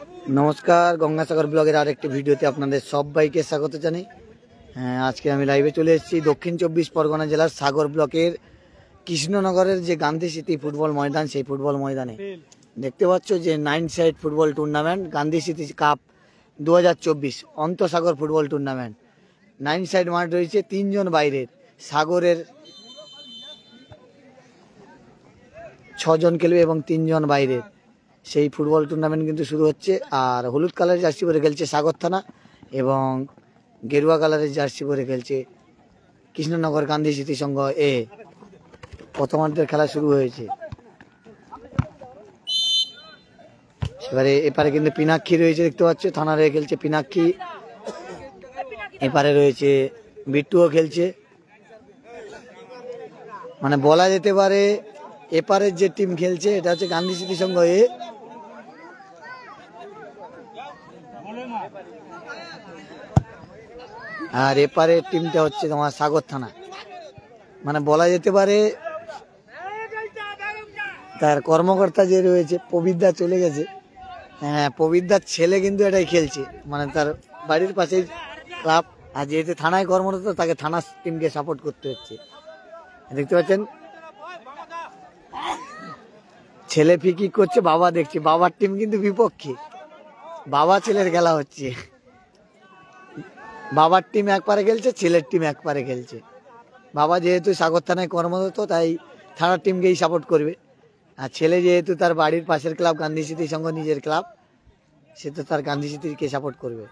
नमस्कार गंगासागर ब्लगर आरेकटी भिडियोते आपनादेर सबाइके स्वागत जानाई। आज के आमी लाइवे चले एसेछि दक्षिण चब्बिश परगना जिलार सागर ब्लकेर कृष्णनगरेर जे गांधी स्मृति फुटबल मैदान सेई फुटबल मैदाने देखते पाচ্ছ जे 9 साइड फुटबल टूर्नामेंट गांधी स्मृति काप 2024 अंतसागर फुटबल टूर्नामेंट 9 साइड माठ रयेछे। 3 जन बाइरेर सागरेर 6 जन खेलबे एबं 3 जन बाइरेर সেই ফুটবল টুর্নামেন্ট কিন্তু শুরু হচ্ছে। আর হলুদ কালারের জার্সি পরে খেলছে সাগর থানা এবং গেরুয়া কালারের জার্সি পরে খেলছে কৃষ্ণনগর গান্ধী স্মৃতি সংঘ এ। প্রথমার্ধের খেলা শুরু হয়েছে। এবারে এপারে কিন্তু পিনাক্ষী রয়েছে দেখতে পাচ্ছ, থানা রয়ে খেলছে পিনাক্ষী। এপারে রয়েছে বিট্টুও খেলছে। মানে বলা যেতে পারে এপারের যে টিম খেলছে এটা হচ্ছে গান্ধী স্মৃতি সংঘ এ, আর এপারের টিমটা হচ্ছে তোমার সাগর থানা। মানে বলা যেতে পারে তার কর্মকর্তা যে রয়েছে পবিদ্দা চলে গেছে। হ্যাঁ, পবিদ্দার ছেলে কিন্তু এটাই খেলছে, মানে তার বাড়ির পাশেই ক্লাব। আর যেহেতু থানায় কর্মরত তাকে থানা টিমকে সাপোর্ট করতে হচ্ছে। দেখতে পাচ্ছেন ছেলে ফিকি করছে, বাবা দেখছে। বাবার টিম কিন্তু বিপক্ষে, বাবা ছেলের খেলা হচ্ছে। বাবার টিম এক পারে খেলছে, ছেলের টিম এক পারে খেলছে। বাবা যেহেতু সাগর থানায় কর্মরত তাই থানার টিমকেই সাপোর্ট করবে, আর ছেলে যেহেতু তার বাড়ির পাশের ক্লাব গান্ধী স্মৃতি সংঘ নিজের ক্লাব, সে তো তার গান্ধী স্মৃতিকে সাপোর্ট করবে।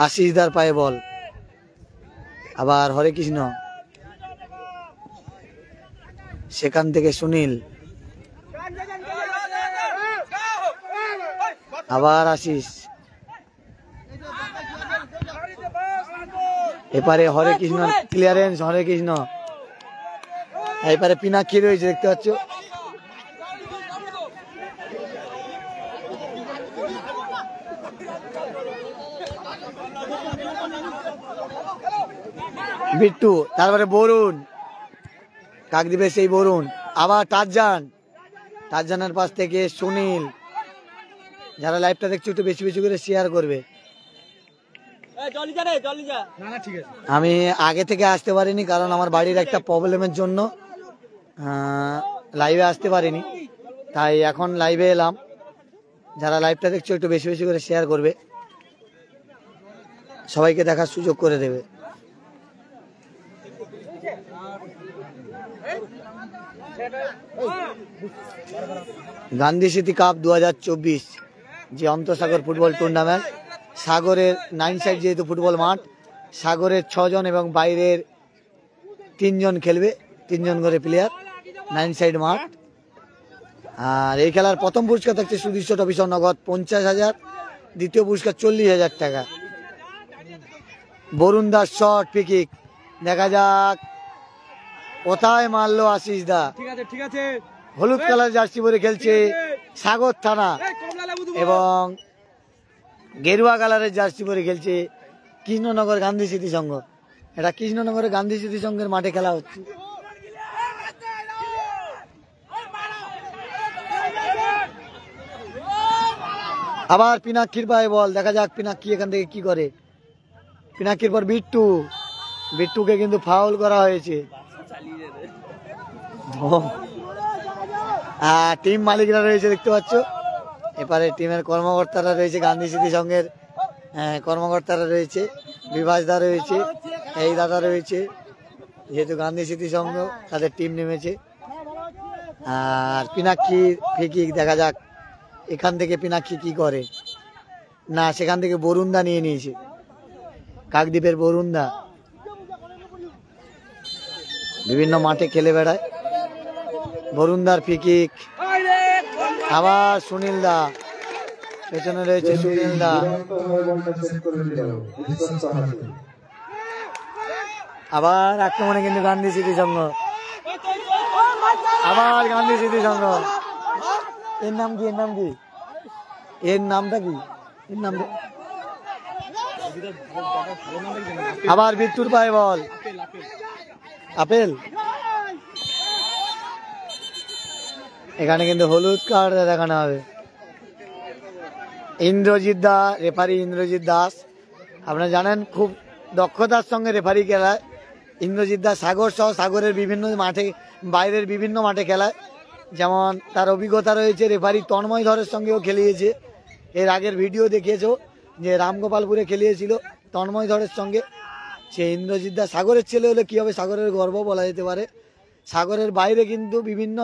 আশিসদার পায়ে বল, আবার হরে কৃষ্ণ, সেখান থেকে সুনীল, আবার আশিস। এপারে হরে কৃষ্ণ ক্লিয়ারেন্স, হরে কৃষ্ণ। এপারে পিনাক্ষী রয়েছে দেখতে পাচ্ছ। বিট্টু, তারপরে বরুণ, কাকদ্বীপের সেই বরুণ, আবার টারজান, টারজানের পাশ থেকে সুনীল। যারা লাইভটা দেখছো একটু বেশি বেশি করে শেয়ার করবে। আমি আগে থেকে আসতে পারিনি কারণ আমার বাড়ির একটা প্রবলেমের জন্য লাইভে আসতে পারিনি, তাই এখন লাইভে এলাম। যারা লাইভটা দেখছো একটু বেশি বেশি করে শেয়ার করবে, সবাইকে দেখার সুযোগ করে দেবে। গান্ধী স্মৃতি কাপ 2024 যে অন্তসাগর ফুটবল টুর্নামেন্ট, সাগরের 9 সাইড যেহেতু ফুটবল মাঠ, সাগরের 6 জন এবং বাইরের 3 জন খেলবে, 3 জন করে প্লেয়ার, 9 সাইড মাঠ। আর এই খেলার প্রথম পুরস্কার থাকছে সুদৃশ্য ট্রফি নগদ 50,000, দ্বিতীয় পুরস্কার 40,000 টাকা। বরুণ দাস শট ফ্রি, দেখা যাক কোথায় মারলো আশিস দা। ঠিক আছে, হলুদ কালার জার্সি পরে খেলছে সাগর থানা এবং গেরুয়া কালারের জার্সি পরে খেলছে কৃষ্ণনগর গান্ধী স্মৃতি সংঘ। এটা কৃষ্ণনগরের গান্ধী স্মৃতি সংঘের মাঠে খেলা হচ্ছে। আবার পিনাক্ষীর পায়ে বল, দেখা যাক পিনাক্ষী এখান থেকে কি করে। পিনাক্ষীর পর বিট্টু, বিট্টুকে কিন্তু ফাউল করা হয়েছে। টিম মালিকরা রয়েছে দেখতে পাচ্ছ। এপারে টিমের কর্মকর্তারা রয়েছে, গান্ধী স্মৃতি সংঘের কর্মকর্তারা রয়েছে, বিভাস দা রয়েছে, এই দাদা রয়েছে। যেহেতু গান্ধী স্মৃতি সংঘ তাদের টিম নেমেছে। আর পিনাক্ষী ফিকি, দেখা যাক এখান থেকে পিনাক্ষী কি করে। না, সেখান থেকে বরুণদা নিয়ে নিয়েছে, কাকদ্বীপের বরুণদা বিভিন্ন মাঠে খেলে বেড়ায়। বরুণদার ফিকিক, আবার সুনীল দা, পেছনে রয়েছে সুনীল দা। আবার আক্রমণে কিন্তু গান্ধী স্মৃতি সংঘ, আবার গান্ধী স্মৃতি সংঘ। এর নাম কি, এর নাম কি, এর নামটা কি, এর নাম আবার বিট্টুর পায়ে বল, আপেল। এখানে কিন্তু হলুদ কার্ড দেখানো হবে। ইন্দ্রজিৎ দা, রেফারি ইন্দ্রজিৎ দাস, আপনারা জানেন খুব দক্ষতার সঙ্গে রেফারি খেলায়। ইন্দ্রজিৎ দাস সাগর সহ সাগরের বিভিন্ন মাঠে, বাইরের বিভিন্ন মাঠে খেলায়, যেমন তার অভিজ্ঞতা রয়েছে। রেফারি তন্ময় ধরের সঙ্গেও খেলিয়েছে, এর আগের ভিডিও দেখিয়েছো যে রামগোপালপুরে খেলিয়েছিল তন্ময় ধরের সঙ্গে। সে ইন্দ্রজিৎ দাস সাগরের ছেলে হলে কী হবে, সাগরের গর্ব বলা যেতে পারে। সাগরের বাইরে কিন্তু বিভিন্ন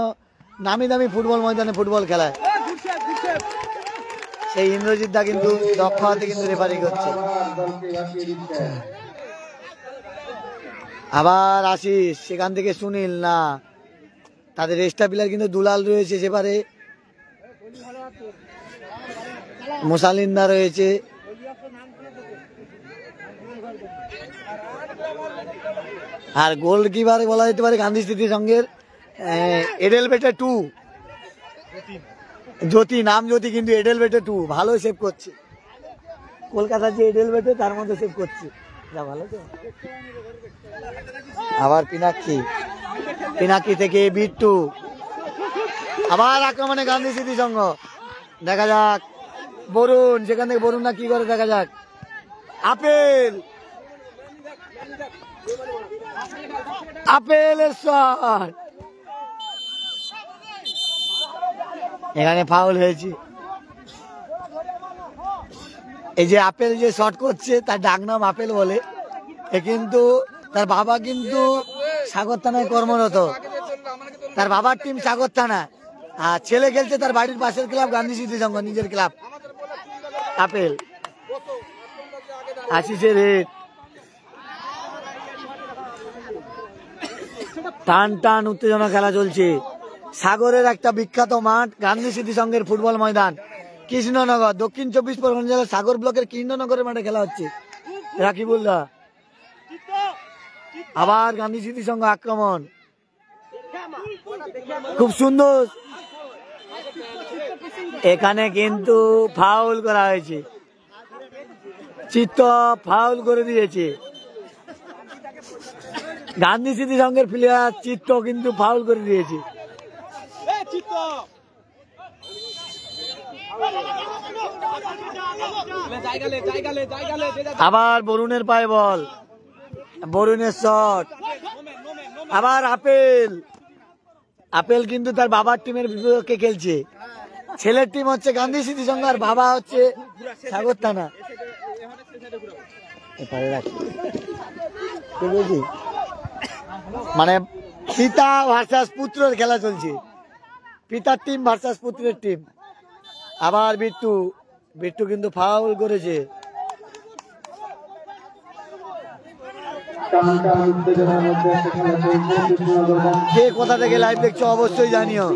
নামি দামি ফুটবল ময়দানে ফুটবল খেলায় সেই ইন্দ্রজিৎ দা কিন্তু দক্ষ হাতে কিন্তু রেফারি করছে। আবার আশিস, সেখান থেকে সুনীল, না তাদের এক্সট্রা প্লেয়ার কিন্তু দুলাল রয়েছে, সেবারে মুসালিন্দা রয়েছে। আর গোলকিপার বলা যেতে পারে গান্ধী স্মৃতি সংঘের এডেলবেটে 2 জ্যোতি, নাম জ্যোতি কিন্তু এডেলবেটে 2 ভালো সেভ করছে। কলকাতার যে এডেলবেটে তার মধ্যে সেভ করছে, যা ভালো তো। আবার পিনাক্ষী, পিনাক্ষী থেকে বিট্টু, আবার আক্রমণে গান্ধী স্মৃতি সংঘ। দেখা যাক বরুণ, সেখান থেকে বরুণ না কি করে, দেখা যাক। আপেল, আপেলের শট, এখানে ফাউল হয়েছে। এই যে আপেল যে শট করছে তার ডাক নাম আপেল বলে, এ কিন্তু তার বাবা কিন্তু সাগর থানায় কর্মরত, তার বাবার টিম সাগর থানা, আর ছেলে খেলছে তার বাড়ির পাশের ক্লাব গান্ধী স্মৃতি সংঘ, নিজের ক্লাব। আপেল, আশিসের হেড, টান টান উত্তেজনা খেলা চলছে। সাগরের একটা বিখ্যাত মাঠ গান্ধী স্মৃতি সংঘের ফুটবল ময়দান কৃষ্ণনগর, দক্ষিণ 24 পরগনা জেলার সাগর ব্লকের কৃষ্ণনগরের মাঠে খেলা হচ্ছে। রাকিবুল্লাহ, আবার গান্ধী স্মৃতি সংঘ আক্রমণ, খুব সুন্দর। এখানে কিন্তু ফাউল করা হয়েছে, চিত্ত ফাউল করে দিয়েছে গান্ধী স্মৃতি সংঘের প্লেয়ার। চিত্ত কিন্তু ফাউল করে দিয়েছে। আবার বরুণের পায়ে বল, বরুণের শট। আবার আপেল, আপেল কিন্তু তার বাবার টিমের বিপক্ষে খেলছে। ছেলের টিম হচ্ছে গান্ধী স্মৃতি সংঘ আর বাবা হচ্ছে সাগর থানা। মানে পিতা ভার্সাস পুত্রের খেলা চলছে, পিতার টিম ভার্সাস পুত্রের টিম। আবার বিট্টু, বিট্টু কিন্তু ফাউল করেছে। কে কোথা থেকে লাইভ দেখছো অবশ্যই জানিও।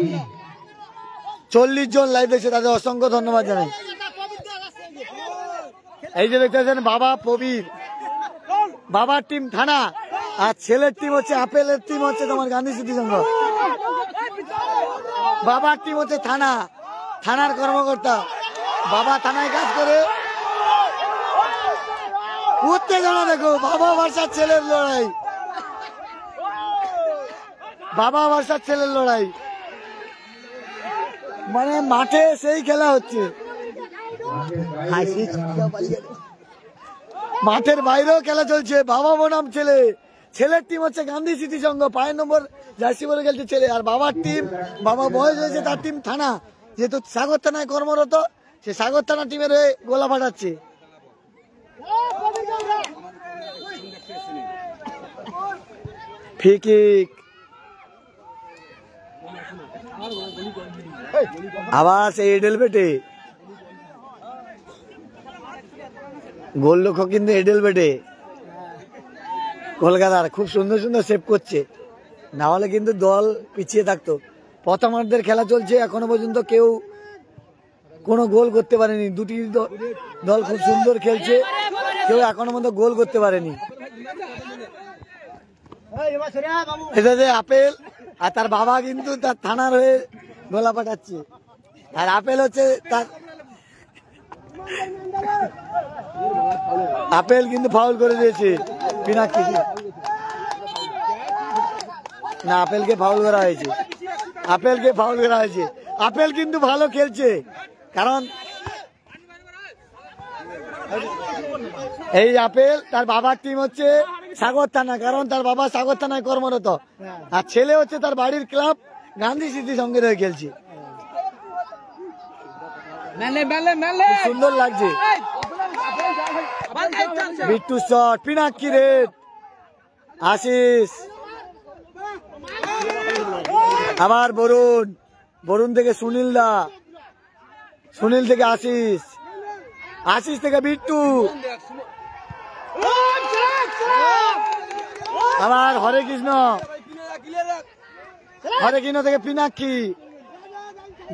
40 জন লাইভ দেখছে, তাদের অসংখ্য ধন্যবাদ জানাই। এই যে দেখতেছেন বাবা প্রবীর, বাবার টিম থানা আর ছেলের টিম হচ্ছে আপেলের টিম হচ্ছে তোমার গান্ধী স্মৃতি সংঘ। বাবার টিম হচ্ছে থানা, থানার কর্মকর্তা, বাবা থানায় কাজ করে। উত্তেজনা দেখো, বাবা ভার্সাস ছেলের লড়াই, বাবা ভার্সাস ছেলের লড়াই, মানে মাঠে সেই খেলা হচ্ছে। মাঠের বাইরেও খেলা চলছে, বাবা বনাম ছেলে। ছেলের টিম হচ্ছে গান্ধী স্মৃতি সংঘ, 5 নম্বর জার্সি বলে খেলছে ছেলে। আর বাবার টিম, বাবা বয়স হয়েছে, তার টিম থানা, যেহেতু সাগর থানায় কর্মরত, সে সাগর থানা টিমের হয়ে গোলা ফাটাচ্ছে। ফিকিক, আবার সেই এডেলবেটে গোলরক্ষক কিন্তু এডেলবেটে কলকাতার, খুব সুন্দর সুন্দর সেভ করছে, না হলে কিন্তু দল পিছিয়ে থাকতো। প্রথমার্ধের খেলা চলছে, এখনো পর্যন্ত কেউ কোনো গোল করতে পারেনি। দুটি দল খুব সুন্দর খেলছে, কেউ এখনো পর্যন্ত গোল করতে পারেনি। এটা যে আপেল আর তার বাবা কিন্তু তার থানার হয়ে গোলা পাঠাচ্ছে, আর আপেল হচ্ছে তার, আপেল কিন্তু ফাউল করে দিয়েছে পিনাক্ষী, না আপেলকে ফাউল করা হয়েছে। আপেলকে ফাউল করা হয়েছে। আপেল কিন্তু ভালো খেলছে, কারণ এই আপেল তার বাবার টিম হচ্ছে সাগর থানা, কারণ তার বাবা সাগর থানায় কর্মরত, আর ছেলে হচ্ছে তার বাড়ির ক্লাব গান্ধী স্মৃতি সঙ্গে হয়ে খেলছে। সুন্দর লাগছে। বিট্টু শট, পিনাক্কি রেড, আশিস, আবার বরুণ, বরুণ থেকে সুনীল দা, সুনীল থেকে আশিস, আশিস থেকে বিট্টু, আবার হরে কৃষ্ণ, হরে কৃষ্ণ থেকে পিনাক্কি।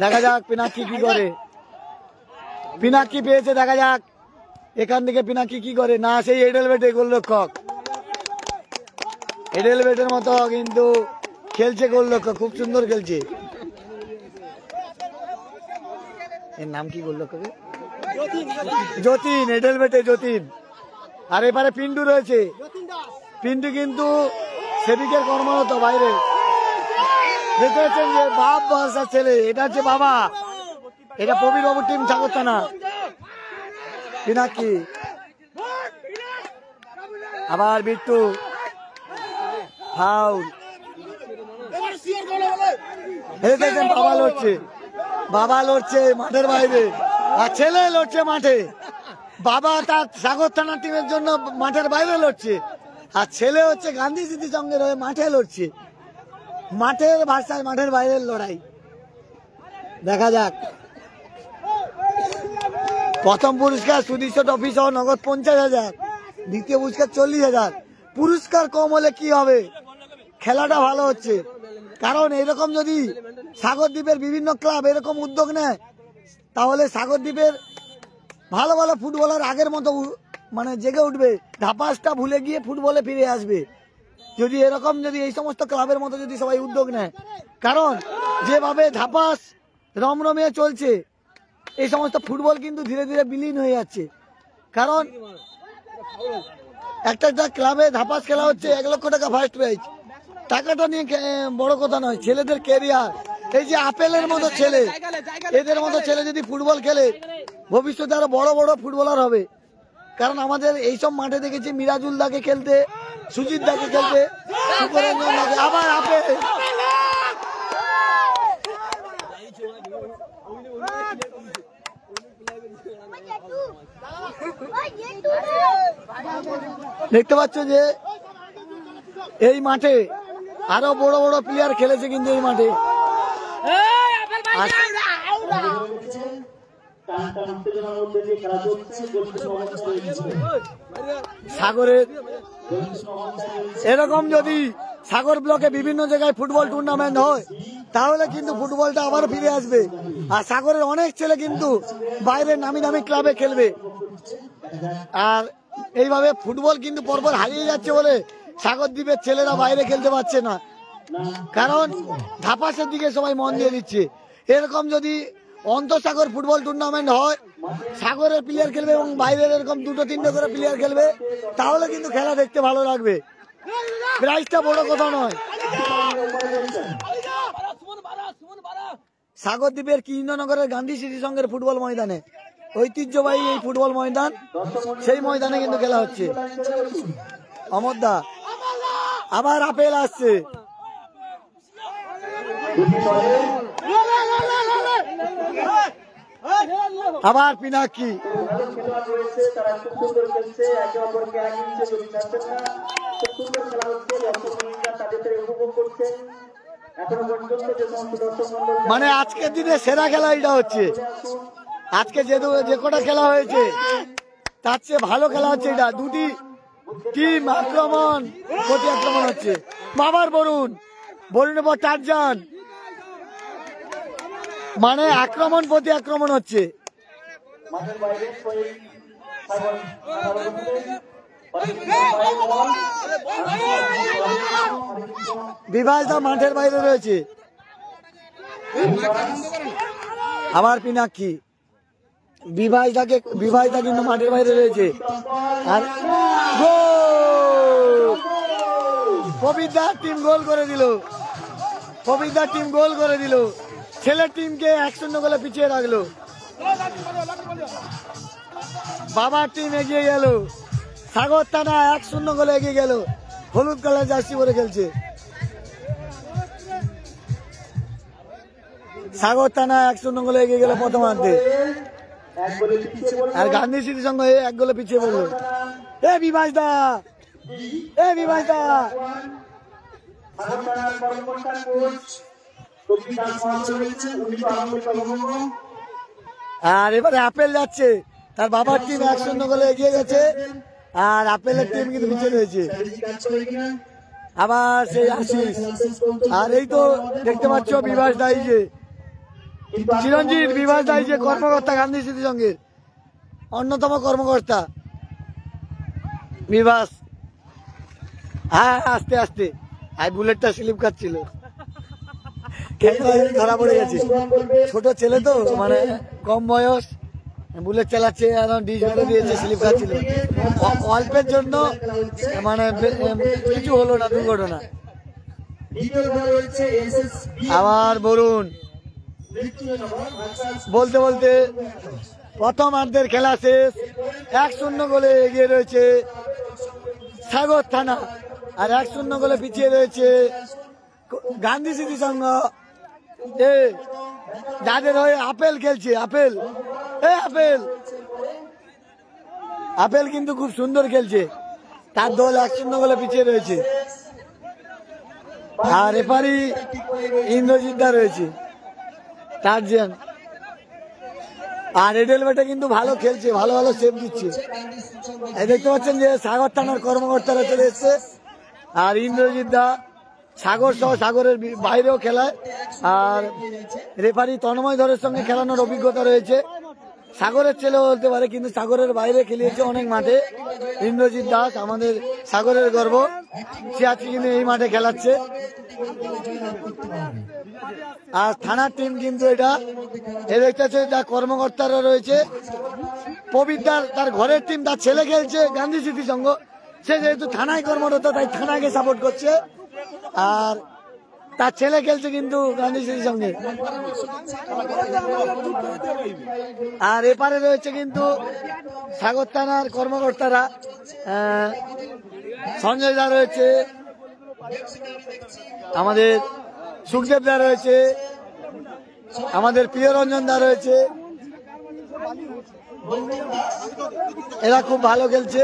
দেখা যাক পিনাক্কি কি করে। পিনাক্কি পেয়েছে, দেখা যাক এখান থেকে পিনাক্কি কি করে। না, সেই এডেলবেটে গোলরক্ষক, এডেলবেটের মতো কিন্তু খেলছে গোলরক্ষক, খুব সুন্দর খেলছে। এর নাম কি গোলরক্ষক? যতীন, এডেলবেটে যতীন। আর এবারে পিন্টু রয়েছে, পিন্টু কিন্তু সেবিকের কর্মরত বাইরে। দেখেছেন যে বাপ বাসার ছেলে, এটা হচ্ছে বাবা, এটা প্রবীর বাবুর টিম সাগর থানা। পিনাক্কি, আবার বিট্টু, ফাউল। দেখেছেন বাবা লড়ছে, বাবা লড়ছে মাঠের বাইরে, আর ছেলে লড়ছে মাঠে। বাবা তার সাগর থানা টিমের জন্য মাঠের বাইরে লড়ছে, আর ছেলে হচ্ছে গান্ধী স্মৃতি সঙ্গের হয়ে মাঠে লড়ছে। মাঠের ভাষায় মাঠের বাইরের লড়াই। দেখা যাক। প্রথম পুরস্কার সুদৃশ্য ট্রফি সহ নগদ 50,000, দ্বিতীয় পুরস্কার 40,000। পুরস্কার কম হলে কি হবে? খেলাটা ভালো হচ্ছে, কারণ এরকম যদি সাগরদ্বীপের বিভিন্ন ক্লাব এরকম উদ্যোগ নেয়, তাহলে সাগরদ্বীপের ভালো ভালো ফুটবলার আগের মতো মানে জেগে উঠবে, ধাপাসটা ভুলে গিয়ে ফুটবলে ফিরে আসবে। যদি এরকম যদি এই সমস্ত ক্লাবের মতো যদি সবাই উদ্যোগ নেয়, কারণ যেভাবে ধাপাস রমরমিয়ে চলছে, এই সমস্ত ফুটবল কিন্তু ধীরে ধীরে বিলীন হয়ে যাচ্ছে। কারণ একটা একটা ক্লাবে ধাপাস খেলা হচ্ছে 1 লক্ষ টাকা ফার্স্ট প্রাইজ, টাকাটা নিয়ে বড় কথা নয়, ছেলেদের ক্যারিয়ার। এই যে আপেলের মতো ছেলে, এদের মতো ছেলে যদি ফুটবল খেলে, ভবিষ্যতে আরো বড় বড় ফুটবলার হবে। কারণ আমাদের এইসব মাঠে দেখেছি মিরাজুল দাকে খেলতে, সুজিত দাকে খেলতে, সুকরঞ্জন দাকে। আবার আপেল, দেখতে পাচ্ছ যে এই মাঠে আরো বড় বড় প্লেয়ার খেলেছে, কিন্তু এই মাঠে সাগরের এরকম যদি সাগর ব্লকে বিভিন্ন জায়গায় ফুটবল টুর্নামেন্ট হয়, তাহলে কিন্তু ফুটবলটা আবার ফিরে আসবে। আর সাগরের অনেক ছেলে কিন্তু বাইরের নামি দামি ক্লাবে খেলবে। আর এইভাবে ফুটবল কিন্তু পরপর হারিয়ে যাচ্ছে বলে সাগরদ্বীপের ছেলেরা বাইরে খেলতে পারছে না, কারণ ধাপাসের দিকে সবাই মন দিয়ে দিচ্ছে। এরকম যদি অন্তঃসাগর ফুটবল টুর্নামেন্ট হয়, সাগরের প্লেয়ার খেলবে এবং বাইরের এরকম 2-3টে করে প্লেয়ার খেলবে, তাহলে কিন্তু খেলা দেখতে ভালো লাগবে। প্রাইজটা বড় কথা নয়। সাগরদ্বীপের কৃষ্ণনগরের গান্ধী স্মৃতি সংঘের ফুটবল ময়দানে, ঐতিহ্যবাহী এই ফুটবল ময়দান, সেই ময়দানে কিন্তু খেলা হচ্ছে। অমরদা, আবার আপেল আসছে, আবার পিনাক্কি। মানে আজকের দিনে সেরা খেলা এটা হচ্ছে। আজকে যে কটা খেলা হয়েছে তার চেয়ে ভালো খেলা হচ্ছে এটা। দুটি টিম আক্রমণ প্রতি আক্রমণ হচ্ছে। বাবার বরুণ, বরুণের পর টারজান, মানে আক্রমণ প্রতি আক্রমণ হচ্ছে। বিভাস দা মাঠের বাইরে রয়েছে, আবার পিনাক্কি। বিভাস দা কিন্তু মাঠের বাইরে রয়েছে। আর গোল, প্রবীর দার টিম গোল করে দিল। পবিত্রার টিম গোল করে দিল, ছেলের টিমকে 1-0 গোলে পিছিয়ে রাখলো। বাবার টিম এগিয়ে গেল, সাগর থানা 1-0 গোলে এগিয়ে গেল। হলুদ কালার জার্সি পরে খেলছে সাগর থানা 1-0 গোলে এগিয়ে গেল প্রথমার্ধে। আর গান্ধী স্মৃতি সংঘ 1 গোলে পিছিয়ে পড়লো। বিভাস দা, বিভাস দা। আর এবারে আপেল যাচ্ছে, তার বাবার টিম 1-0 গোলে এগিয়ে গেছে, আর আপেলের টিম কিন্তু পিছিয়ে রয়েছে। আবার সেই আশিস, আর এই তো দেখতে পাচ্ছ বিভাস দাই, যে চিরঞ্জিত বিভাস দাই, যে কর্মকর্তা গান্ধী স্মৃতি সংঘের অন্যতম কর্মকর্তা বিভাস। হ্যাঁ আস্তে আস্তে, আর বুলেটটা স্লিপ খাচ্ছিল, ধরা পড়ে গেছে। ছোট ছেলে তো, মানে কম বয়স, বুলেট চালাচ্ছে, ডিশ মেরে দিয়েছে, স্লিপ খাচ্ছিল। অল্পের জন্য মানে কিছু হলো না, দুর্ঘটনা। আবার বরুণ বলতে বলতে প্রথমার্ধের খেলা শেষ। 1-0 গোলে এগিয়ে রয়েছে সাগর থানা, আর 1-0 গোলে পিছিয়ে রয়েছে গান্ধী স্মৃতি সংঘ। যাদের হয়ে আপেল খেলছে, আপেল আপেল আপেল কিন্তু খুব সুন্দর খেলছে, তার দল 1-0 গোলে পিছিয়ে রয়েছে। আর এপারি ইন্দ্রজিৎ দা রয়েছে, টার্জিয়ান। আর এডেলবেটে কিন্তু ভালো খেলছে, ভালো ভালো সেভ দিচ্ছে। এই দেখতে পাচ্ছেন যে সাগর থানার কর্মকর্তারা চলে এসছে, আর ইন্দ্রজিৎ দা সাগর সহ সাগরের বাইরেও খেলায়, আর রেফারি তন্ময় ধরের সঙ্গে খেলানোর অভিজ্ঞতা রয়েছে। সাগরের ছেলে বলতে পারে, কিন্তু সাগরের বাইরে খেলিয়েছে অনেক মাঠে। ইন্দ্রজিৎ দাস আমাদের সাগরের গর্ব, সে আজকে কিন্তু এই মাঠে খেলাচ্ছে। আর থানার টিম কিন্তু এটা দেখতে পাচ্ছে, যা কর্মকর্তারা রয়েছে। পবিত্রার তার ঘরের টিম, তার ছেলে খেলছে গান্ধী স্মৃতি সংঘ, সে যেহেতু থানায় কর্মরত তাই থানাকে সাপোর্ট করছে, আর তার ছেলে খেলছে কিন্তু গান্ধী স্মৃতি সংঘে। আর এপারে রয়েছে কিন্তু সাগর থানার কর্মকর্তারা, সঞ্জয় দা রয়েছে, আমাদের সুখদেব দা রয়েছে, আমাদের প্রিয়রঞ্জন দা রয়েছে। এরা খুব ভালো খেলছে।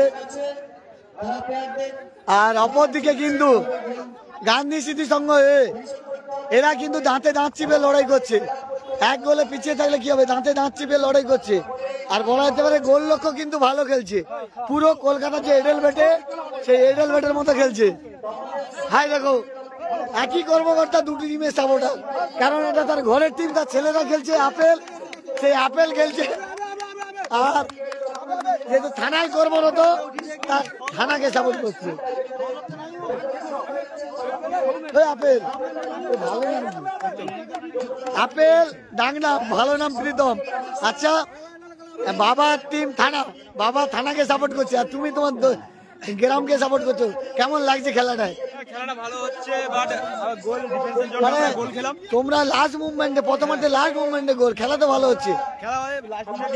আর অপরদিকে কিন্তু গান্ধী স্মৃতি সংঘ এরা কিন্তু দাঁতে দাঁত চিপে লড়াই করছে। 1 গোলে পিছিয়ে থাকলে কি হবে, দাঁতে দাঁত চিপে লড়াই করছে। আর বলা যেতে পারে গোল লক্ষ্য কিন্তু ভালো খেলছে, পুরো কলকাতা যে এডেলবেটে, সেই এডেলবেটের মতো খেলছে। হাই দেখো, একই কর্মকর্তা দুটি টিমের সাপোর্টার, কারণ এটা তার ঘরের টিম, তার ছেলেরা খেলছে আপেল, সেই আপেল খেলছে। আর যেহেতু থানায় কর্মরত, তার থানাকে সাপোর্ট করছে। আপেল ভালো নাম, আপেল ডাংনা, ভালো নাম প্রীতম। আচ্ছা, বাবার টিম থানা, বাবা থানাকে সাপোর্ট করছে, আর তুমি তোমার গ্রামকে সাপোর্ট করছো। কেমন লাগছে খেলাটায়? মানে তোমরা লাস্ট মুভমেন্টে, প্রথমার্ধে লাস্ট মুভমেন্টে গোল, খেলা তো ভালো হচ্ছে।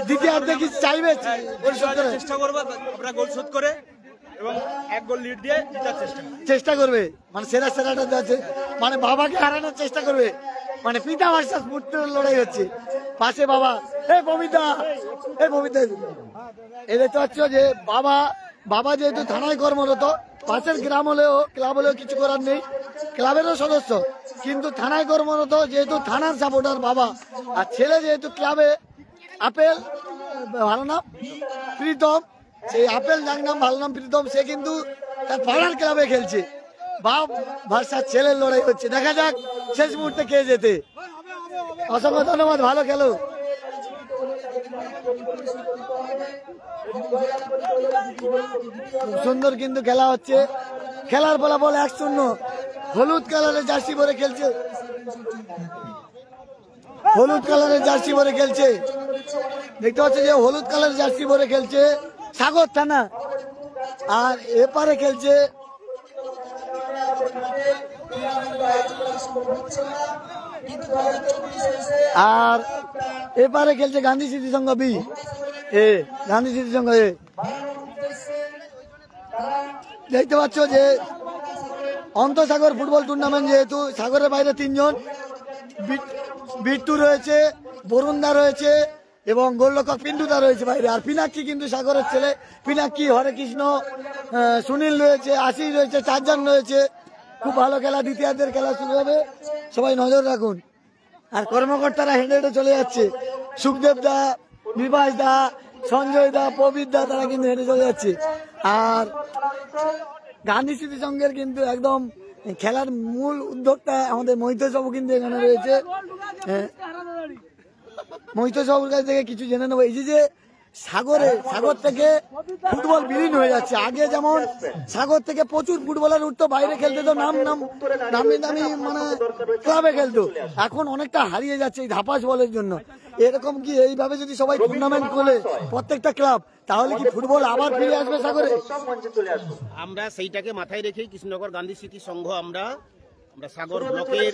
দ্বিতীয়ার্ধে কি চাইবে? চেষ্টা করবো আমরা গোল শোধ করে এবং 1 গোল লিড দিয়ে জেতার চেষ্টা করবে, মানে সেরাটা যাচ্ছে, মানে বাবাকে হারানোর চেষ্টা করবে। মানে পিতা ভার্সাস পুত্রের লড়াই হচ্ছে। পাশে বাবা, ববিতা, এই দেখতে পাচ্ছ যে বাবা যেহেতু থানায় কর্মরত, পাশের গ্রাম হলেও, ক্লাব হলেও কিছু করার নেই, ক্লাবেরও সদস্য, কিন্তু থানায় কর্মরত, যেহেতু থানার সাপোর্টার বাবা। আর ছেলে যেহেতু ক্লাবে, আপেল ভালো নাম প্রীতম, সেই আপেল যার নাম ভালো নাম প্রীতম, সে কিন্তু তার পাড়ার ক্লাবে খেলছে। বাপ ভার্সাস ছেলের লড়াই হচ্ছে, দেখা যাক শেষ মুহূর্তে কে যেতে। অসংখ্য ধন্যবাদ, ভালো খেলো। খুব সুন্দর কিন্তু খেলা হচ্ছে, খেলার ফলাফল 1-0। হলুদ কালারের জার্সি পরে খেলছে, হলুদ কালারের জার্সি পরে খেলছে, দেখতে পাচ্ছি যে হলুদ কালারের জার্সি পরে খেলছে সাগর থানা। আর এপারে খেলছে আর এপারে খেলছে গান্ধী স্মৃতি সংঘ বি, গান্ধী স্মৃতি সংঘ এ। দেখতে পাচ্ছ যে অন্তঃসাগর ফুটবল টুর্নামেন্ট, যেহেতু সাগরের বাইরে 3 জন, বিট্টু রয়েছে, বরুণদা রয়েছে এবং গোলরক্ষক পিন্টুদা রয়েছে বাইরে। আর পিনাক্কি কিন্তু সাগরের ছেলে, পিনাক্কি, হরে কৃষ্ণ, সুনীল রয়েছে, আশিস রয়েছে, 4 জন রয়েছে। খুব ভালো খেলা, দ্বিতীয়ার্ধের খেলা শুরু হবে, সবাই নজর রাখুন। আর কর্মকর্তারা হেঁটে হেঁটে চলে যাচ্ছে, সুখদেব দা, বিভাস দা, সঞ্জয় দা, প্রবীর দা, তারা কিন্তু হেঁটে চলে যাচ্ছে। আর গান্ধী স্মৃতি সংঘের কিন্তু একদম খেলার মূল উদ্যোক্তা আমাদের মহিতোষ বাবু কিন্তু এখানে রয়েছে। মহিতোষ বাবুর কাছ থেকে কিছু জেনে নেবো। এই যে সাগর থেকে ফুটবল বিলীন হয়ে যাচ্ছে। আগে যেমন সাগর থেকে প্রচুর ফুটবলার উঠতো, বাইরে খেলতে, তো নামি দামি মানে ক্লাবে খেলতো। এখন অনেকটা হারিয়ে যাচ্ছে এই ধাপাস বলের জন্য। এরকম কি এইভাবে যদি সবাই টুর্নামেন্ট করে প্রত্যেকটা ক্লাব, তাহলে কি ফুটবল আবার ফিরে আসবে সাগরে? আমরা সেইটাকে মাথায় রেখেই কৃষ্ণনগর গান্ধী স্মৃতি সংঘ আমরা সাগর ব্লকের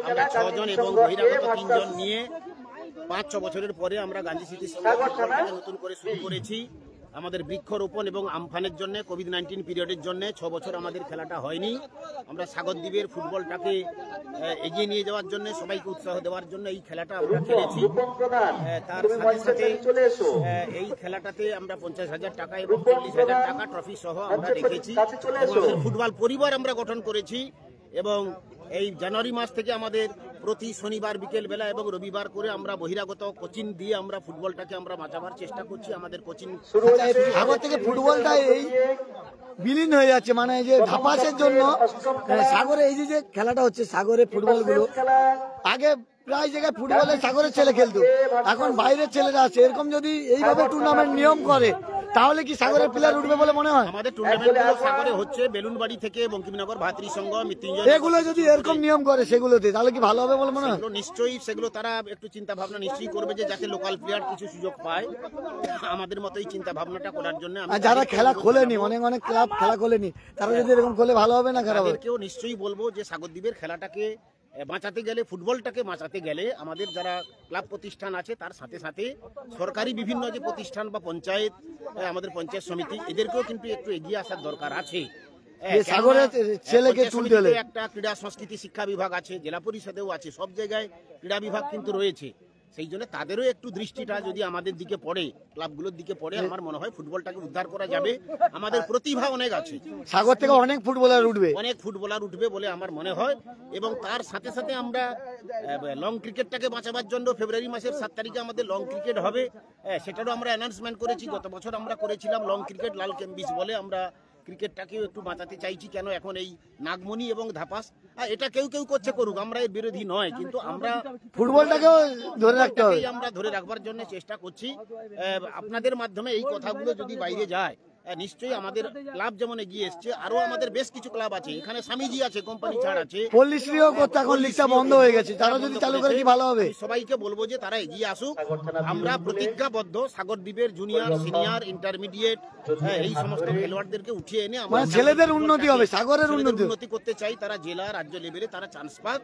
আমরা 6 জন এবং বহিরাগত 3 জন নিয়ে 5-6 বছরের পরে আমরা গান্ধী স্মৃতি সংঘটাকে নতুন করে শুরু করেছি। আমাদের বৃক্ষরোপণ এবং আমফানের জন্য, কোভিড-19 পিরিয়ডের জন্য 6 বছর আমাদের খেলাটা হয়নি। আমরা সাগরদ্বীপের ফুটবলটাকে এগিয়ে নিয়ে যাওয়ার জন্য, সবাইকে উৎসাহ দেওয়ার জন্য এই খেলাটা আমরা খেলেছি। তার সাথে সাথে এই খেলাটাতে আমরা 50,000 টাকা এবং 40,000 টাকা ট্রফি সহ আমরা রেখেছি। আমাদের ফুটবল পরিবার আমরা গঠন করেছি এবং এই জানুয়ারি মাস থেকে আমাদের প্রতি শনিবার বিকেল বেলা এবং রবিবার করে আমরা বহিরাগত কোচিং দিয়ে আমরা ফুটবলটাকে আমরা বাঁচাবার চেষ্টা করছি। আমাদের কোচিং সাগর থেকে ফুটবলটা এই বিলীন হয়ে যাচ্ছে, মানে এই যে ধাপাসের জন্য সাগরে এই যে খেলাটা হচ্ছে, সাগরে ফুটবল গুলো আগে প্রায় জায়গায় ফুটবলে সাগরের ছেলে খেলতো, এখন বাইরের ছেলেরা আছে। এরকম যদি এইভাবে টুর্নামেন্ট নিয়ম করে, তাহলে কি সাগরের প্লেয়ার উঠবে বলে মনে হয়? আমাদের টুর্নামেন্টগুলো সাগরে হচ্ছে বেলুনবাড়ি থেকে বঙ্কিমনগর ভাতৃ সংঘ, মৃত্যুঞ্জয়, এগুলো যদি এরকম নিয়ম করে সেগুলোতে, তাহলে কি ভালো হবে বলে মনে হয়? নিশ্চয়ই সেগুলো তারা একটু চিন্তা ভাবনা নিশ্চয়ই করবে যে যাতে লোকাল প্লেয়ার কিছু সুযোগ পায়। আমাদের মতোই চিন্তা ভাবনাটা করার জন্য যারা খেলা খোলেনি, অনেক ক্লাব খেলা খোলেনি, তারা যদি এরকম খোলে ভালো হবে না খারাপ হবে? কেউ নিশ্চয়ই বলবো যে সাগরদ্বীপের খেলাটাকে বাঁচাতে গেলে, ফুটবলটাকে বাঁচাতে গেলে আমাদের যারা ক্লাব প্রতিষ্ঠান আছে তার সাথে সাথে সরকারি বিভিন্ন যে প্রতিষ্ঠান বা পঞ্চায়েত, আমাদের পঞ্চায়েত সমিতি, এদেরকেও কিন্তু একটু এগিয়ে আসার দরকার আছে। সাগরের ছেলেকে তুলতে হলে একটা ক্রীড়া সংস্কৃতি শিক্ষা বিভাগ আছে, জেলা পরিষদেও আছে, সব জায়গায় ক্রীড়া বিভাগ কিন্তু রয়েছে। সেই জন্য তাদেরও একটু দৃষ্টিটা যদি আমাদের দিকে পড়ে, ক্লাবগুলোর দিকে পড়ে, আমার মনে হয় ফুটবলটাকে উদ্ধার করা যাবে। আমাদের প্রতিভা অনেক আছে, সাগর থেকে অনেক ফুটবলার উঠবে বলে আমার মনে হয়। এবং তার সাথে সাথে আমরা লং ক্রিকেটটাকে বাঁচাবার জন্য ফেব্রুয়ারি মাসের 7 তারিখে আমাদের লং ক্রিকেট হবে, সেটারও আমরা অ্যানাউন্সমেন্ট করেছি। গত বছর আমরা করেছিলাম লং ক্রিকেট, লাল ক্যাম্বিস বলে। আমরা ক্রিকেটটাকেও একটু বাঁচাতে চাইছি, কেন এখন এই নাগমণি এবং ধাপাস এটা কেউ করছে, করুক, আমরা এর বিরোধী নয়, কিন্তু আমরা ফুটবলটাকেও ধরে রাখতে হবে, আমরা ধরে রাখবার জন্য চেষ্টা করছি। আপনাদের মাধ্যমে এই কথাগুলো যদি বাইরে যায়, নিশ্চয়ই আমাদের ক্লাব যেমন এগিয়ে এসছে, আরো আমাদের বেশ কিছু ক্লাব আছে, এখানে স্বামীজি আছে, কোম্পানি ছাড় আছে, পল্লীশ্রীও করতে এখন লিগটা বন্ধ হয়ে গেছে, তারা যদি চালু করে কি ভালো হবে। সবাইকে বলবো যে তারা এগিয়ে আসুক। আমরা প্রতিজ্ঞাবদ্ধ সাগরদ্বীপের জুনিয়র, সিনিয়র, ইন্টারমিডিয়েট এই সমস্ত খেলোয়াড়দেরকে উঠিয়ে এনে আমরা ছেলেদের উন্নতি হবে, সাগরের উন্নতি করতে চাই। তারা জেলা, রাজ্য লেভেলে তারা চান্স পাক,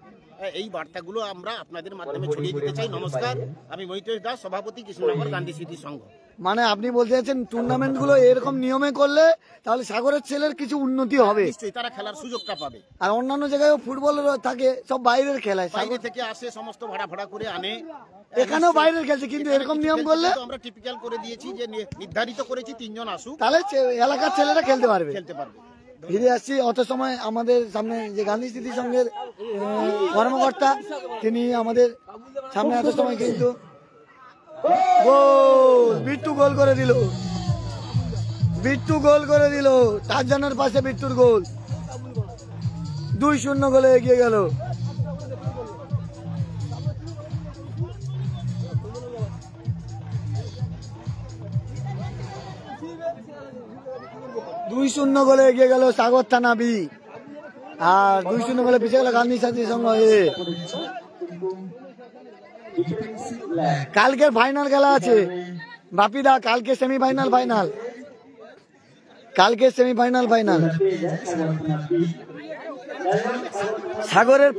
এই বার্তাগুলো আমরা আপনাদের মাধ্যমে ছড়িয়ে দিতে চাই। নমস্কার, আমি মহিতোষ দাস, সভাপতি, কৃষ্ণনগর গান্ধী স্মৃতি সংঘ। মানে আপনি বলতে চাচ্ছেন টুর্নামেন্ট গুলো এরকম নিয়মে করলে তাহলে সাগরের ছেলের কিছু উন্নতি হবে, নিশ্চয়ই তারা খেলার সুযোগটা পাবে। আর অন্যান্য জায়গায়ও ফুটবল থাকে, সব বাইরের খেলায়, বাইরে থেকে আসে, সমস্ত ভাড়া করে আনে, এখানেও বাইরের খেলছে, কিন্তু এরকম নিয়ম করলে আমরা টিপিক্যাল করে দিয়েছি যে নির্ধারিত করেছি 3 জন আসুক, তাহলে এলাকার ছেলেরা খেলতে পারবে। ফিরে আসছি অত সময় আমাদের সামনে যে গান্ধী স্মৃতি সংঘের কর্মকর্তা, তিনি আমাদের সামনে এত সময় কিন্তু বিট্টু গোল করে দিল, 4 জনের পাশে বিট্টুর গোল, 2-0 গোলে এগিয়ে গেল। গোলে এগিয়ে গেল সাগর থানা বি, আর 2-0 গোলে পিছিয়ে গেল গান্ধী স্মৃতি সংঘ এ। কালকের ফাইনাল খেলা আছে বাপিদা, কালকে সেমিফাইনাল, সাগরের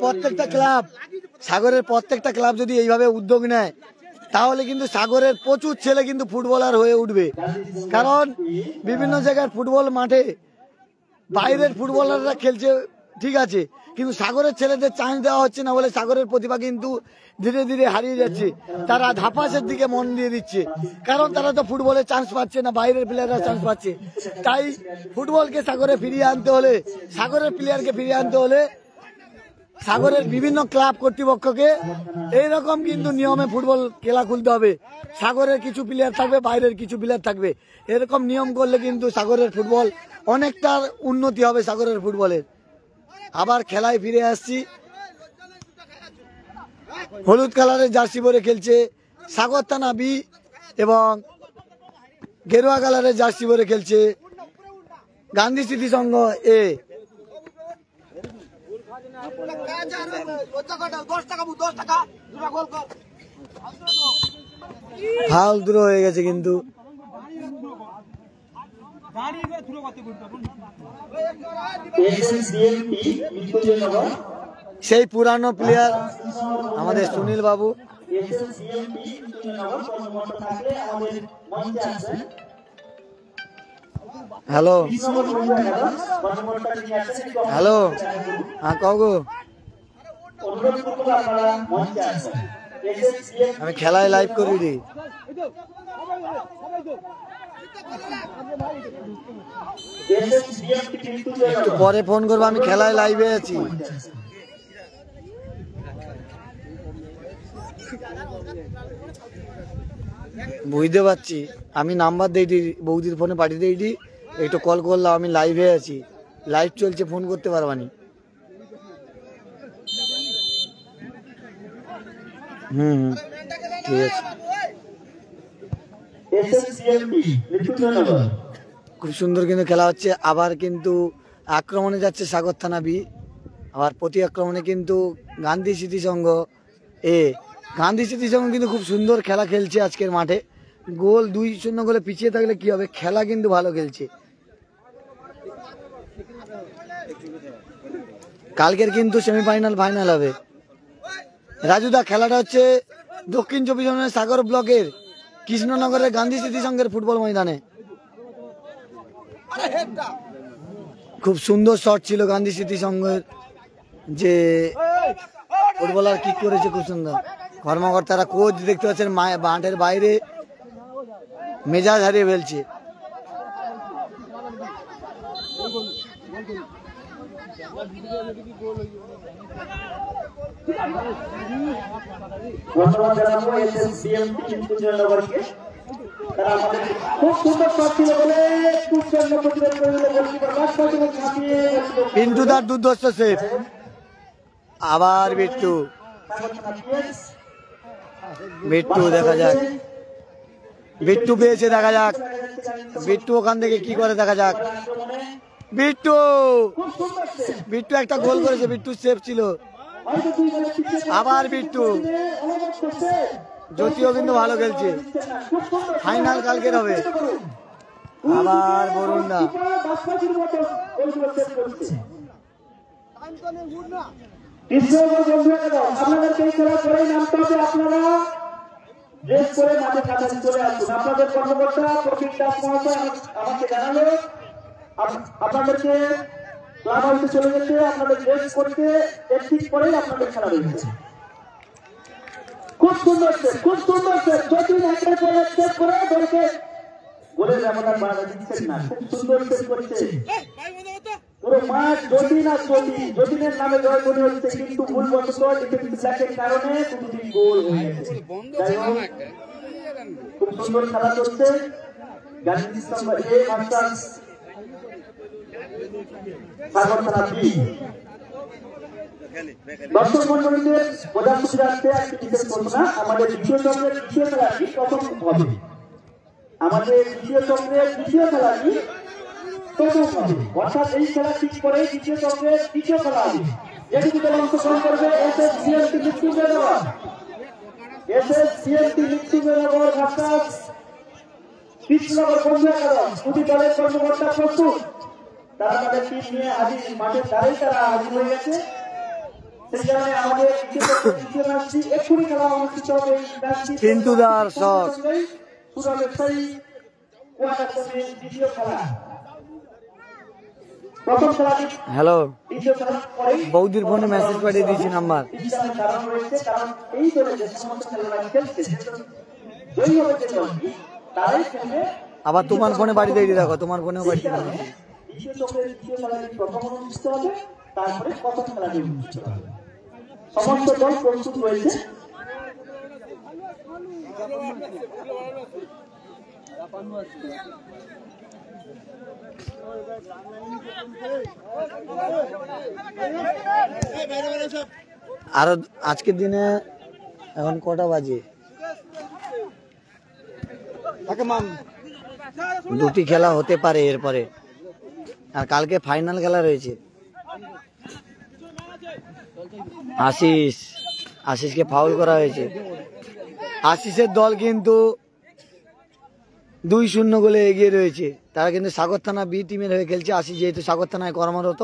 প্রত্যেকটা ক্লাব যদি এইভাবে উদ্যোগ নেয় তাহলে কিন্তু সাগরের প্রচুর ছেলে কিন্তু ফুটবলার হয়ে উঠবে। কারণ বিভিন্ন জায়গার ফুটবল মাঠে বাইরের ফুটবলাররা খেলছে ঠিক আছে, কিন্তু সাগরের ছেলেদের চান্স দেওয়া হচ্ছে না বলে সাগরের প্রতিভা কিন্তু ধীরে ধীরে হারিয়ে যাচ্ছে। তারা ধাপাসের দিকে মন দিয়ে দিচ্ছে, কারণ তারা তো ফুটবলে চান্স পাচ্ছে না, বাইরের প্লেয়াররা চান্স পাচ্ছে। তাই ফুটবলকে সাগরে ফিরিয়ে আনতে হলে, সাগরের প্লেয়ারকে ফিরিয়ে আনতে হলে সাগরের বিভিন্ন ক্লাব কর্তৃপক্ষকে এইরকম কিন্তু নিয়মে ফুটবল খেলা খুলতে হবে। সাগরের কিছু প্লেয়ার থাকবে, বাইরের কিছু প্লেয়ার থাকবে, এরকম নিয়ম করলে কিন্তু সাগরের ফুটবল অনেকটা উন্নতি হবে সাগরের ফুটবলের। আবার খেলায় ফিরে আসছি। হলুদ কালারের জার্সি পরে খেলছে সাগর থানা বি এবং গেরুয়া কালারের জার্সি পরে খেলছে গান্ধী স্মৃতি সংঘ এ। ফাউল দূর হয়ে গেছে কিন্তু সেই পুরানো প্লেয়ার আমাদের সুনীল বাবু। হ্যালো হ্যালো, হ্যাঁ কগো, আমি খেলায় লাইভ করি রে। একটু পরে ফোন করবো, আমি খেলায় লাইভে আছি। বুঝতে পারছি, আমি নাম্বার দিয়ে দিই, বৌদির ফোনে পাঠিয়ে দিয়ে দিই, একটু কল করলাম, আমি লাইভে আছি, লাইভ চলছে, ফোন করতে পারবানি। ঠিক আছে। খুব সুন্দর কিন্তু খেলা হচ্ছে। আবার কিন্তু আক্রমণে যাচ্ছে সাগর থানা বি, আবার প্রতি আক্রমণে কিন্তু গান্ধী স্মৃতি সংঘ এ। গান্ধী স্মৃতি সংঘ কিন্তু খুব সুন্দর খেলা খেলছে আজকের মাঠে। গোল 2-0 গোলে পিছিয়ে থাকলে কি হবে, খেলা কিন্তু ভালো খেলছে। কালকের কিন্তু সেমিফাইনাল ফাইনাল হবে। রাজুদা, খেলাটা হচ্ছে দক্ষিণ 24 পরগনার সাগর ব্লকের কৃষ্ণনগরের গান্ধী স্মৃতি সংঘের ফুটবল ময়দানে। খুব সুন্দর শট ছিল গান্ধী স্মৃতি সংঘের, যে ফুটবলার কিক করেছে খুব সুন্দর। কর্মকর্তারা, কোচ দেখতে পাচ্ছেন মাঠের বাইরে মেজাজ হারিয়ে ফেলছে। ধন্যবাদ জানাবো এসএসবিএম কৃষ্ণনগরকে, তারা আমাদের খুব সুন্দর শট ছিল বলে খুব সুন্দর প্রতিরোধ করে দিল গোলকিপার রাজপথে ছাপিয়ে পিন্টু দার দুর্ধর্ষ সেভ। আবার বিট্টু, বিট্টু দেখা যাক, বিট্টু পেয়েছে, দেখা যাক বিট্টু ওখান থেকে কি করে, দেখা যাক। বিট্টু, বিট্টু একটা গোল করেছে, বিট্টু সেভ ছিল। আবার বিট্টু, জ্যোতিও কিন্তু ভালো খেলছে। ফাইনাল কালকের হবে। আবার বরুণ না, আপনাদেরকে এই খেলা করেই নামতে হবে। আপনারা ড্রেস করে মাঠে কাছাকাছি চলে আসুন। আপনাদের কর্মকর্তা প্রবীণ দাস মহাশয় আমাকে জানালো আপনাদেরকে ক্লাব হাউসে চলে যেতে, আপনাদের ড্রেস করতে একদিক পরেই আপনাদের খেলা রয়েছে। খুব সুন্দর সেভ, খুব সুন্দর সেভ। যদি একের পর এক সেভ করে দলকে গোলের ব্যবধান বাড়াতে দিচ্ছেন না। খুব সুন্দর সেভ করেছে পুরো মাঠ। যতীনের নামে জয় মনে হচ্ছে, কিন্তু ভুলবশত ডিফেন্সিভ ব্ল্যাকের কারণে দুটি গোল হয়ে গেছে। খুব সুন্দর খেলা চলছে। গান্ধী স্তম্ভ এ ভার্সাস সাগর থানা বি। দর্শক মন্ডলীদের বোঝার সুবিধার্থে একটি বিশেষ ঘোষণা, আমাদের দ্বিতীয় চক্রের দ্বিতীয় খেলাটি প্রথম হবে। আমাদের দ্বিতীয় চক্রের দ্বিতীয় খেলাটি প্রথম হবে, অর্থাৎ এই খেলা ঠিক করে দ্বিতীয় চক্রের দ্বিতীয় খেলা হবে। যেটি দল অংশগ্রহণ করবে এসএসসিএমটি মৃত্যুঞ্জয়নগর, এসএসসিএমটি মৃত্যুঞ্জয়নগর ভার্সাস কৃষ্ণনগর বন্ধু একাদশ। দুটি দলের কর্মকর্তা প্রস্তুত। তারা তাদের টিম নিয়ে হাজির মাঠের ধারেই তারা হাজির হয়ে গেছে। সেই কারণে আমাদের দ্বিতীয় ম্যাচটি এক্ষুনি খেলা অনুষ্ঠিত হবে। এই ম্যাচটি পিন্টুদার শট পুরো ব্যবসায়ী কোয়ার্টার কমিটির দ্বিতীয় খেলা। প্রথম খেলাটি হ্যালো দ্বিতীয় খেলার পরেই বৌদির ফোনে মেসেজ পাঠিয়ে দিয়েছি নাম্বার। বিশ্রামের কারণ রয়েছে, কারণ এই দলে যে সমস্ত খেলোয়াড় খেলছে জয়ী হবে যে দলটি তারাই খেলবে। আবার তোমার ফোনে বাড়িতে দিয়ে দেখো, তোমার ফোনেও বাড়িতে দেখো। দ্বিতীয় চক্রের দ্বিতীয় খেলাটি প্রথম অনুষ্ঠিত হবে, তারপরে প্রথম খেলাটি অনুষ্ঠিত হবে। সমস্ত দল প্রস্তুত রয়েছে। আরো আজকের দিনে এখন কটা বাজে? দুটি খেলা হতে পারে এরপরে, আর কালকে ফাইনাল খেলা রয়েছে। আশিসকে ফাউল করা হয়েছে। আশিসের দল কিন্তু 2-0 গোলে এগিয়ে রয়েছে। তারা কিন্তু সাগর থানা বি টিমের হয়ে খেলছে। আশিস যেহেতু সাগর থানায় কর্মরত,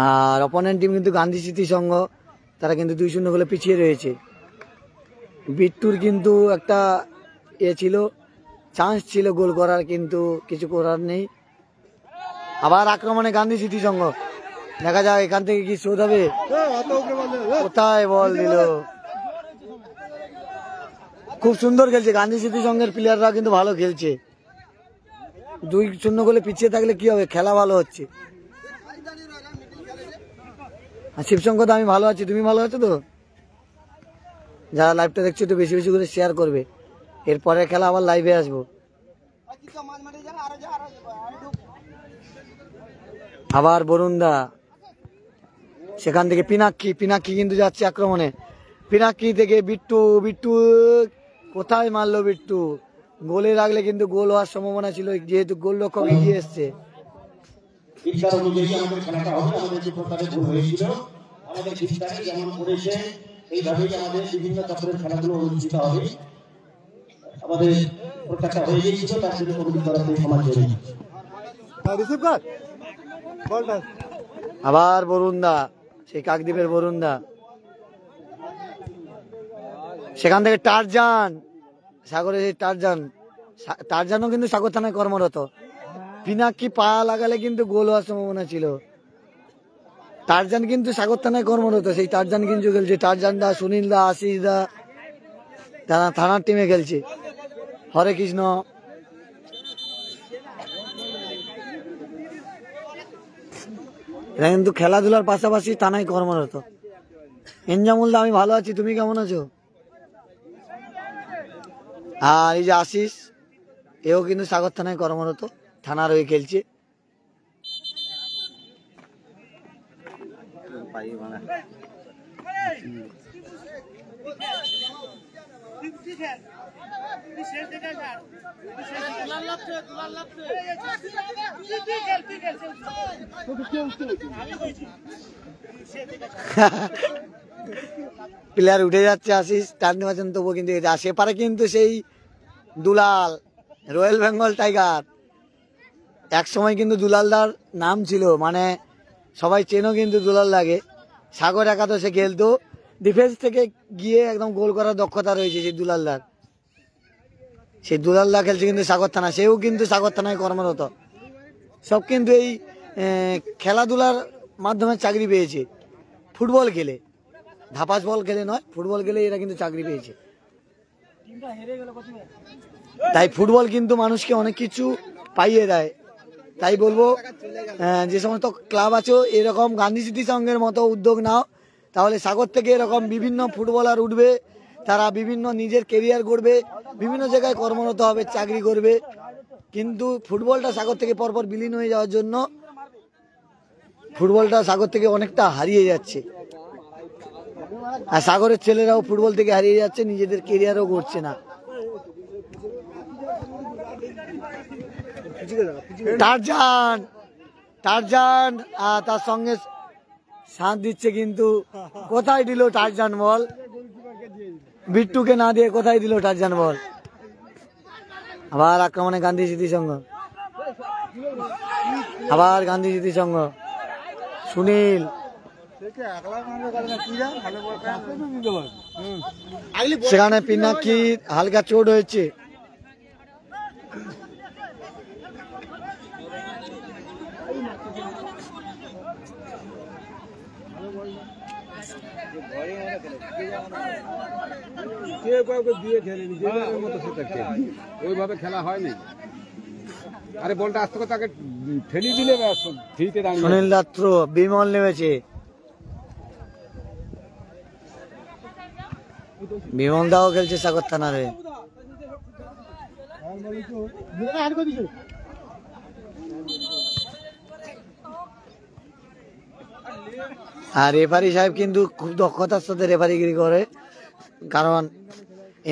আর অপোনেন্ট টিম কিন্তু গান্ধী স্মৃতি সংঘ, তারা কিন্তু 2-0 গোলে পিছিয়ে রয়েছে। বিট্টুর কিন্তু একটা ছিল, চান্স ছিল গোল করার, কিন্তু কিছু করার নেই। আবার আক্রমণে গান্ধী স্মৃতি সংঘ, দেখা যাক এখান থেকে কি শোধ হবে। কোথায় বল দিল, খুব সুন্দর খেলছে গান্ধী স্মৃতি সংঘের প্লেয়াররা, কিন্তু ভালো খেলছে। 2-0 গোলে পিছিয়ে থাকলে কি হবে, খেলা ভালো হচ্ছে। শিবশঙ্কর তো আমি ভালো আছি, তুমি ভালো আছো তো? যারা লাইভটা দেখছো একটু বেশি বেশি করে শেয়ার করবে। এরপরে খেলা আবার লাইভে আসবো। আবার বরুণদা, সেখান থেকে পিনাক্ষী কিন্তু যাচ্ছে আক্রমণে। পিনাক্ষী থেকে বিট্টু কোথায় মারলো বিট্টু, গোলে রাখলে কিন্তু গোল হওয়ার সম্ভাবনা ছিল, যেহেতু গোল রক্ষক এগিয়ে এসছে। ইচ্ছার অনুযায়ী আমাদের খেলাটা হবে। আমাদের যে প্রকারে ভুল হয়েছিল, আমাদের ঠিকঠাকই যেমন করেছে এইভাবেই আমাদের বিভিন্ন চক্রের খেলাগুলো অনুষ্ঠিত হবে। আমাদের প্রত্যাশা হয়ে গিয়েছিল, তার জন্য কমিটির তরফ থেকে ক্ষমা চেয়ে নিচ্ছি। আবার বরুণদা, সেই কাকদ্বীপের বরুণদা, সেখান থেকে টারজান, সাগরের সেই টারজানও কিন্তু সাগর থানায় কর্মরত। পিনাক্ষী পা লাগালে কিন্তু গোল হওয়ার সম্ভাবনা ছিল। টারজান কিন্তু সাগর থানায় কর্মরত, সেই টারজান কিন্তু খেলছে। টারজান দা, সুনীল দা, আশিস দা, তারা থানার টিমে খেলছে। হরে কৃষ্ণ, এরা কিন্তু খেলাধুলার পাশাপাশি থানায় কর্মরত। এনজামুল দা, আমি ভালো আছি, তুমি কেমন আছো? আর এই যে আশিস, এও কিন্তু সাগর থানায় কর্মরত, থানার হয়ে খেলছে। প্লেয়ার উঠে যাচ্ছে, আশিস টানতে পারছেন তবুও কিন্তু সেপারে কিন্তু সেই দুলাল, রয়্যাল বেঙ্গল টাইগার, এক সময় কিন্তু দুলালদার নাম ছিল, মানে সবাই চেনো কিন্তু দুলাল লাগে। সাগর একাদশে খেলতো, ডিফেন্স থেকে গিয়ে একদম গোল করার দক্ষতা রয়েছে সেই দুলালদার। সেই দুলালদা খেলছে কিন্তু সাগর থানা, সেও কিন্তু সাগর থানায় কর্মরত। সব কিন্তু এই খেলাধুলার মাধ্যমে চাকরি পেয়েছে। ফুটবল খেলে, ধাপাস বল খেলে নয়, ফুটবল খেলে এরা কিন্তু চাকরি পেয়েছে। তাই ফুটবল কিন্তু মানুষকে অনেক কিছু পাইয়ে দেয়। তাই বলবো, যে সমস্ত ক্লাব আছে এরকম গান্ধী স্মৃতি সংঘের মতো উদ্যোগ নাও, তাহলে সাগর থেকে এরকম বিভিন্ন ফুটবলার উঠবে, তারা বিভিন্ন নিজের কেরিয়ার গড়বে, বিভিন্ন জায়গায় কর্মরত হবে, চাকরি করবে। কিন্তু ফুটবলটা সাগর থেকে পরপর বিলীন হয়ে যাওয়ার জন্য ফুটবলটা সাগর থেকে অনেকটা হারিয়ে যাচ্ছে। আর সাগরের ছেলেরাও ফুটবল থেকে হারিয়ে যাচ্ছে, নিজেদের কেরিয়ারও গড়ছে না। টারজান তার সঙ্গে সাথ দিচ্ছে, কিন্তু কোথায় দিল টারজান বল, বিট্টুকে না দিয়ে কোথায় দিল টারজান বল। আবার আক্রমণে গান্ধী স্মৃতি সংঘ, আবার গান্ধী স্মৃতি সংঘ সুনীল, সেখানে পিনাকি হালকা চোট হয়েছে। ওইভাবে খেলা হয়নি। আরে বলটা আসতে তাকে ঠেলি দিলে সুনীল দাত্র, বিমল নেমেছে, বিমল দাও খেলছে সাগর থানারে। আর রেফারি সাহেব কিন্তু খুব দক্ষতার সাথে রেফারিগিরি করে, কারণ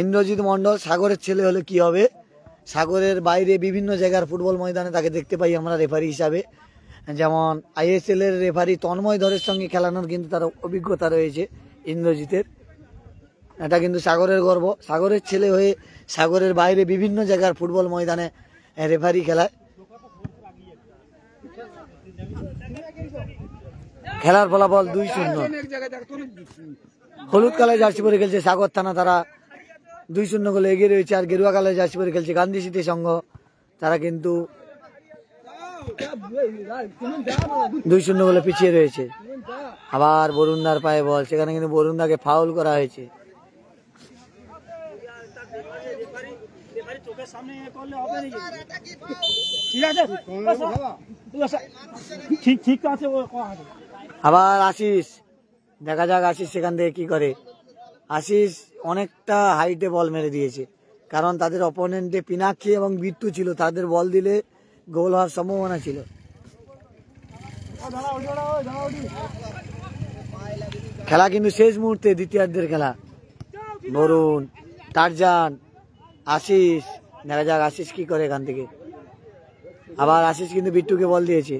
ইন্দ্রজিৎ মন্ডল সাগরের ছেলে হলে কি হবে, সাগরের বাইরে বিভিন্ন জায়গার ফুটবল ময়দানে তাকে দেখতে পাই আমরা রেফারি হিসাবে। যেমন ISL এর রেফারি তন্ময় ধরের সঙ্গে খেলানোর কিন্তু তার অভিজ্ঞতা রয়েছে ইন্দ্রজিতের। এটা কিন্তু সাগরের গর্ব, সাগরের ছেলে হয়ে সাগরের বাইরে বিভিন্ন জায়গার ফুটবল ময়দানে রেফারি খেলায়। খেলার ফলাফল 2-0। হলুদ কালার জার্সি পরে খেলছে সাগর থানা, তারা 2-0 গোলে এগিয়ে রয়েছে। আর গেরুয়া কালার জার্সি পরে খেলছে গান্ধী স্মৃতি সংঘ, তারা কিন্তু 2-0 গোলে পিছিয়ে রয়েছে। আবার বরুণদার পায়ে বল, সেখানে কিন্তু বরুণদাকে ফাউল করা হয়েছে। আবার আশিস, দেখা যাক আশিস সেখান থেকে কি করে। আশিস অনেকটা হাইটে বল মেরে দিয়েছে, কারণ তাদের অপোনেন্টে পিনাক্ষী এবং বিট্টু ছিল, তাদের বল দিলে গোল হওয়ার সম্ভাবনা ছিল। খেলা কিন্তু শেষ মুহূর্তে, দ্বিতীয়ার্ধের খেলা। বরুণ, টারজান, আশিস, দেখা যাক আশিস কি করে এখান থেকে। আবার আশিস কিন্তু বিট্টুকে বল দিয়েছে,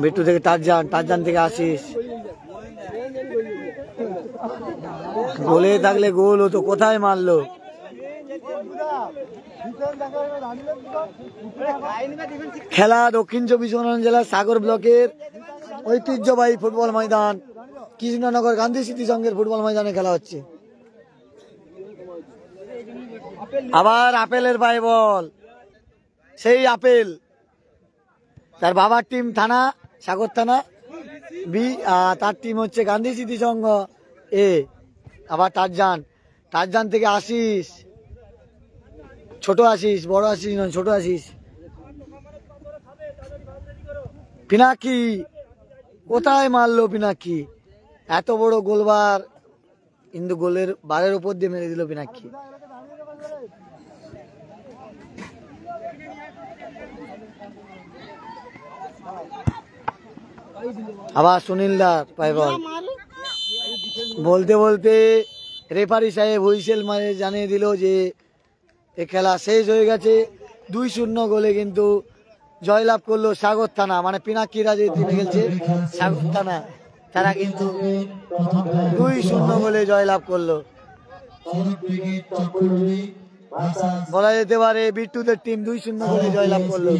বিট্টু থেকে টারজান, টারজান থেকে আশিস। গোলে থাকলে গোল হতো, কোথায় মারলো। খেলা দক্ষিণ 24 পরগনা জেলার সাগর ব্লকের ঐতিহ্যবাহী ফুটবল ময়দান কৃষ্ণনগর গান্ধী স্মৃতি সংঘের ফুটবল ময়দানে খেলা হচ্ছে। আবার আপেলের পায়ে বল, সেই আপেল, তার বাবার টিম থানা সাগর থানা বি, তার টিম হচ্ছে গান্ধী স্মৃতি সংঘ এ। আবার টারজান, টারজান থেকে আশিস, ছোট আশিস, বড় আশিস নয়, ছোট আশিস। পিনাকি, কোথায় মারলো পিনাকি, এত বড় গোলবার কিন্তু গোলের বারের উপর দিয়ে মেরে দিল পিনাকি। আবার সুনীলদার পায়ে বল, বলতে বলতে রেফারি সাহেব হুইসেল মারে জানিয়ে দিল যে এ খেলা শেষ হয়ে গেছে। 2-0 গোলে কিন্তু জয়লাভ করলো সাগর থানা, মানে পিনাকিরা যে টিমে খেলছে সাগর থানা, তারা কিন্তু 2-0 গোলে জয়লাভ করলো। বলা যেতে পারে বিট্টুদের টিম 2-0 গোলে জয়লাভ করলো।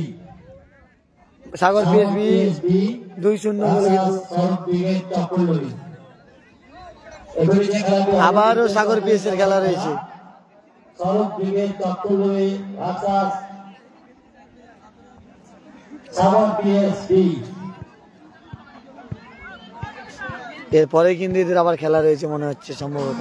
সাগর পিএসবি 2-0 গোলে কিন্তু আবারও সাগর পিএস এর খেলা রয়েছে। এরপরে কিন্তু এদের আবার খেলা রয়েছে মনে হচ্ছে সম্ভবত।